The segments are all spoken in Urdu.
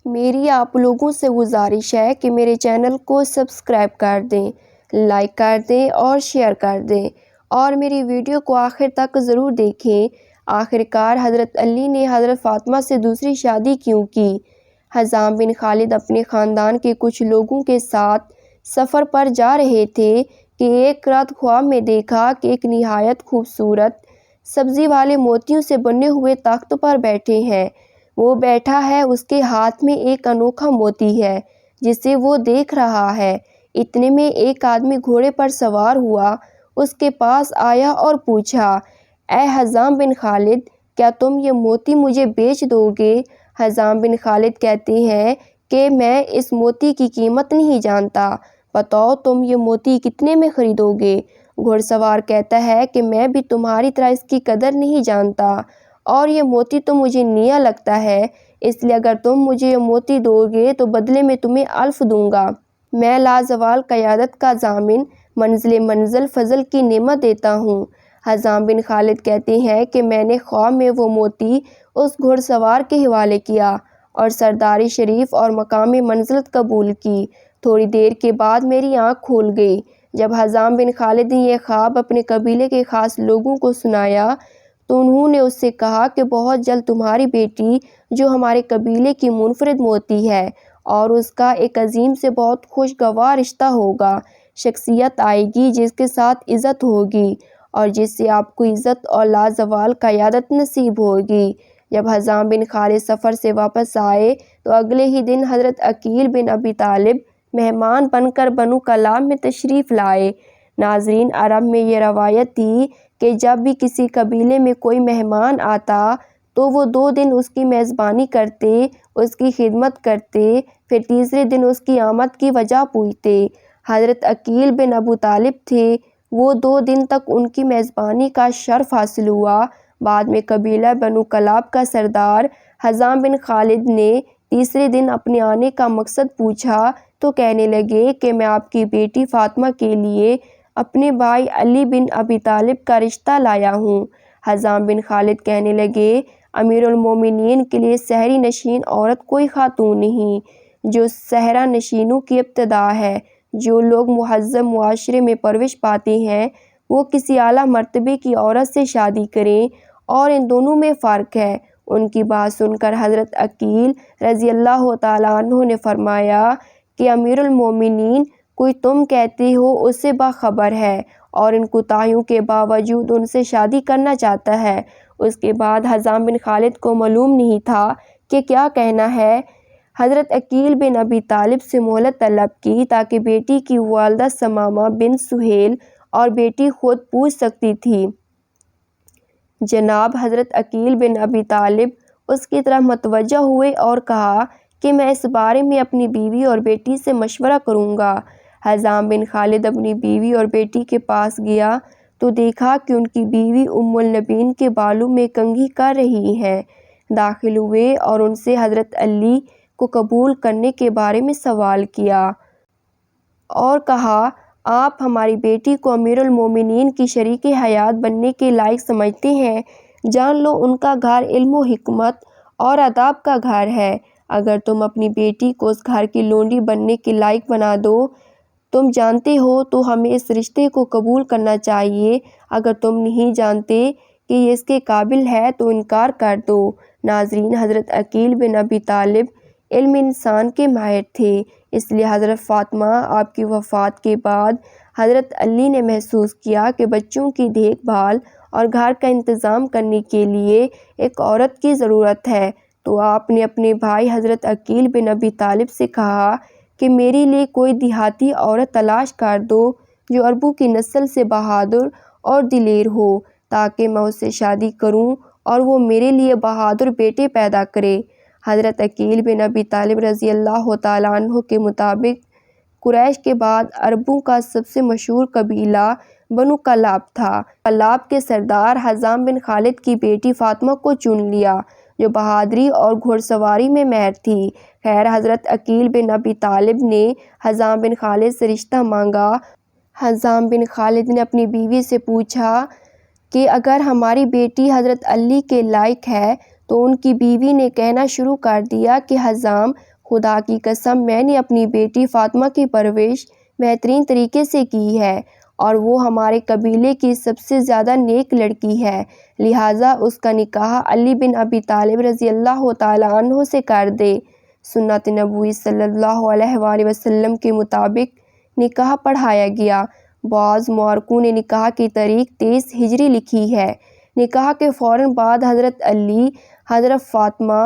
میری آپ لوگوں سے گزارش ہے کہ میرے چینل کو سبسکرائب کر دیں، لائک کر دیں اور شیئر کر دیں اور میری ویڈیو کو آخر تک ضرور دیکھیں۔ آخرکار حضرت علی نے حضرت فاطمہ سے دوسری شادی کیوں کی؟ حزام بن خالد اپنے خاندان کے کچھ لوگوں کے ساتھ سفر پر جا رہے تھے کہ ایک رات خواب میں دیکھا کہ ایک نہایت خوبصورت سبزی والے موتیوں سے بنے ہوئے تخت پر بیٹھے ہیں۔ وہ بیٹھا ہے، اس کے ہاتھ میں ایک انوکھا موتی ہے جسے وہ دیکھ رہا ہے۔ اتنے میں ایک آدمی گھوڑے پر سوار ہوا، اس کے پاس آیا اور پوچھا، اے حزام بن خالد، کیا تم یہ موتی مجھے بیچ دو گے؟ حزام بن خالد کہتے ہیں کہ میں اس موتی کی قیمت نہیں جانتا، بتاؤ تم یہ موتی کتنے میں خریدو گے؟ گھوڑ سوار کہتا ہے کہ میں بھی تمہاری طرح اس کی قدر نہیں جانتا اور یہ موتی تو مجھے نیا لگتا ہے، اس لیے اگر تم مجھے یہ موتی دو گے تو بدلے میں تمہیں الف دوں گا۔ میں لازوال قیادت کا ضامن، منزل فضل کی نعمت دیتا ہوں۔ حزام بن خالد کہتے ہیں کہ میں نے خواب میں وہ موتی اس گھوڑ سوار کے حوالے کیا اور سرداری شریف اور مقام منزلت قبول کی۔ تھوڑی دیر کے بعد میری آنکھ کھل گئی۔ جب حزام بن خالد نے یہ خواب اپنے قبیلے کے خاص لوگوں کو سنایا تو انہوں نے اس سے کہا کہ بہت جلد تمہاری بیٹی، جو ہمارے قبیلے کی منفرد موتی ہے اور اس کا ایک عظیم سے بہت خوشگوار رشتہ ہوگا، شخصیت آئے گی جس کے ساتھ عزت ہوگی اور جس سے آپ کو عزت اور لازوال قیادت نصیب ہوگی۔ جب حزام بن خالد سفر سے واپس آئے تو اگلے ہی دن حضرت عقیل بن ابی طالب مہمان بن کر بنو کلاب میں تشریف لائے۔ ناظرین، عرب میں یہ روایت تھی کہ جب بھی کسی قبیلے میں کوئی مہمان آتا تو وہ 2 دن اس کی میزبانی کرتے، اس کی خدمت کرتے، پھر تیسرے دن اس کی آمد کی وجہ پوچھتے۔ حضرت عقیل بن ابو طالب تھے، وہ 2 دن تک ان کی میزبانی کا شرف حاصل ہوا۔ بعد میں قبیلہ بنو کلاب کا سردار حزام بن خالد نے تیسرے دن اپنے آنے کا مقصد پوچھا تو کہنے لگے کہ میں آپ کی بیٹی فاطمہ کے لیے اپنے بھائی علی بن ابی طالب کا رشتہ لایا ہوں۔ حزام بن خالد کہنے لگے، امیر المومنین کے لیے صحری نشین عورت کوئی خاتون نہیں، جو صحرا نشینوں کی ابتدا ہے۔ جو لوگ مہذب معاشرے میں پرورش پاتے ہیں وہ کسی اعلیٰ مرتبے کی عورت سے شادی کریں، اور ان دونوں میں فرق ہے۔ ان کی بات سن کر حضرت عقیل رضی اللہ تعالیٰ عنہ نے فرمایا کہ امیر المومنین، کوئی تم کہتے ہو اس سے باخبر ہے اور ان کوتاہیوں کے باوجود ان سے شادی کرنا چاہتا ہے۔ اس کے بعد حزام بن خالد کو معلوم نہیں تھا کہ کیا کہنا ہے۔ حضرت عقیل بن ابی طالب سے مہلت طلب کی تاکہ بیٹی کی والدہ ثمامہ بنت سہیل اور بیٹی خود پوچھ سکتی تھی۔ جناب حضرت عقیل بن ابی طالب اس کی طرف متوجہ ہوئے اور کہا کہ میں اس بارے میں اپنی بیوی اور بیٹی سے مشورہ کروں گا۔ حزام بن خالد اپنی بیوی اور بیٹی کے پاس گیا تو دیکھا کہ ان کی بیوی ام النبیین کے بالوں میں کنگھی کر رہی ہیں۔ داخل ہوئے اور ان سے حضرت علی کو قبول کرنے کے بارے میں سوال کیا اور کہا، آپ ہماری بیٹی کو امیر المومنین کی شریک حیات بننے کے لائق سمجھتے ہیں؟ جان لو ان کا گھر علم و حکمت اور ادب کا گھر ہے۔ اگر تم اپنی بیٹی کو اس گھر کی لونڈی بننے کے لائق بنا دو، تم جانتے ہو تو ہمیں اس رشتے کو قبول کرنا چاہیے، اگر تم نہیں جانتے کہ یہ اس کے قابل ہے تو انکار کر دو۔ ناظرین، حضرت عقیل بن ابی طالب علم انسان کے ماہر تھے، اس لیے حضرت فاطمہ آپ کی وفات کے بعد حضرت علی نے محسوس کیا کہ بچوں کی دیکھ بھال اور گھر کا انتظام کرنے کے لیے ایک عورت کی ضرورت ہے، تو آپ نے اپنے بھائی حضرت عقیل بن ابی طالب سے کہا کہ میرے لیے کوئی دیہاتی عورت تلاش کر دو جو عربوں کی نسل سے بہادر اور دلیر ہو، تاکہ میں اس سے شادی کروں اور وہ میرے لیے بہادر بیٹے پیدا کرے۔ حضرت عقیل بن ابی طالب رضی اللہ تعالیٰ عنہ کے مطابق قریش کے بعد عربوں کا سب سے مشہور قبیلہ بنو کلاب تھا۔ کلاب کے سردار حزام بن خالد کی بیٹی فاطمہ کو چن لیا، جو بہادری اور گھوڑ سواری میں ماہر تھی۔ خیر، حضرت عقیل بن ابی طالب نے حزام بن خالد سے رشتہ مانگا۔ حزام بن خالد نے اپنی بیوی سے پوچھا کہ اگر ہماری بیٹی حضرت علی کے لائق ہے، تو ان کی بیوی نے کہنا شروع کر دیا کہ حزام، خدا کی قسم میں نے اپنی بیٹی فاطمہ کی پرورش بہترین طریقے سے کی ہے اور وہ ہمارے قبیلے کی سب سے زیادہ نیک لڑکی ہے، لہٰذا اس کا نکاح علی بن ابی طالب رضی اللہ تعالیٰ عنہ سے کر دے۔ سنت نبوی صلی اللہ علیہ وآلہ وسلم کے مطابق نکاح پڑھایا گیا۔ بعض مورخوں نے نکاح کی تاریخ 23 ہجری لکھی ہے۔ نکاح کے فوراً بعد حضرت علی حضرت فاطمہ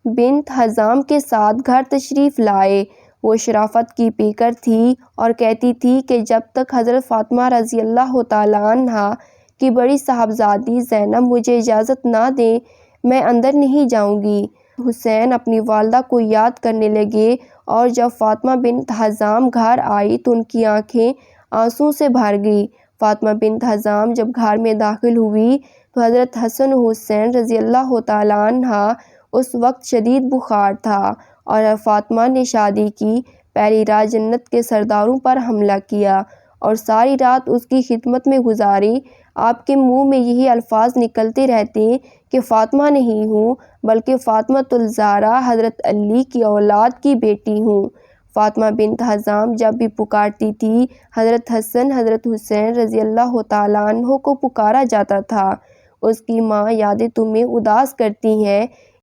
بنت حزام کے ساتھ گھر تشریف لائے۔ وہ شرافت کی پیکر تھی اور کہتی تھی کہ جب تک حضرت فاطمہ رضی اللہ تعالیٰ عنہا کی بڑی صاحبزادی زینب مجھے اجازت نہ دیں میں اندر نہیں جاؤں گی۔ حسین اپنی والدہ کو یاد کرنے لگے اور جب فاطمہ بنت حزام گھر آئی تو ان کی آنکھیں آنسوں سے بھر گئی۔ فاطمہ بنت حزام جب گھر میں داخل ہوئی تو حضرت حسن و حسین رضی اللہ تعالیٰ عنہا اس وقت شدید بخار تھا اور فاطمہ نے شادی کی پہلی رات جنت کے سرداروں پر حملہ کیا اور ساری رات اس کی خدمت میں گزاری۔ آپ کے منہ میں یہی الفاظ نکلتے رہتے کہ فاطمہ نہیں ہوں بلکہ فاطمۃ الزہرا حضرت علی کی اولاد کی بیٹی ہوں۔ فاطمہ بنت حزام جب بھی پکارتی تھی حضرت حسن حضرت حسین رضی اللہ تعالیٰ عنہ کو پکارا جاتا تھا۔ اس کی ماں یادیں تمہیں اداس کرتی ہیں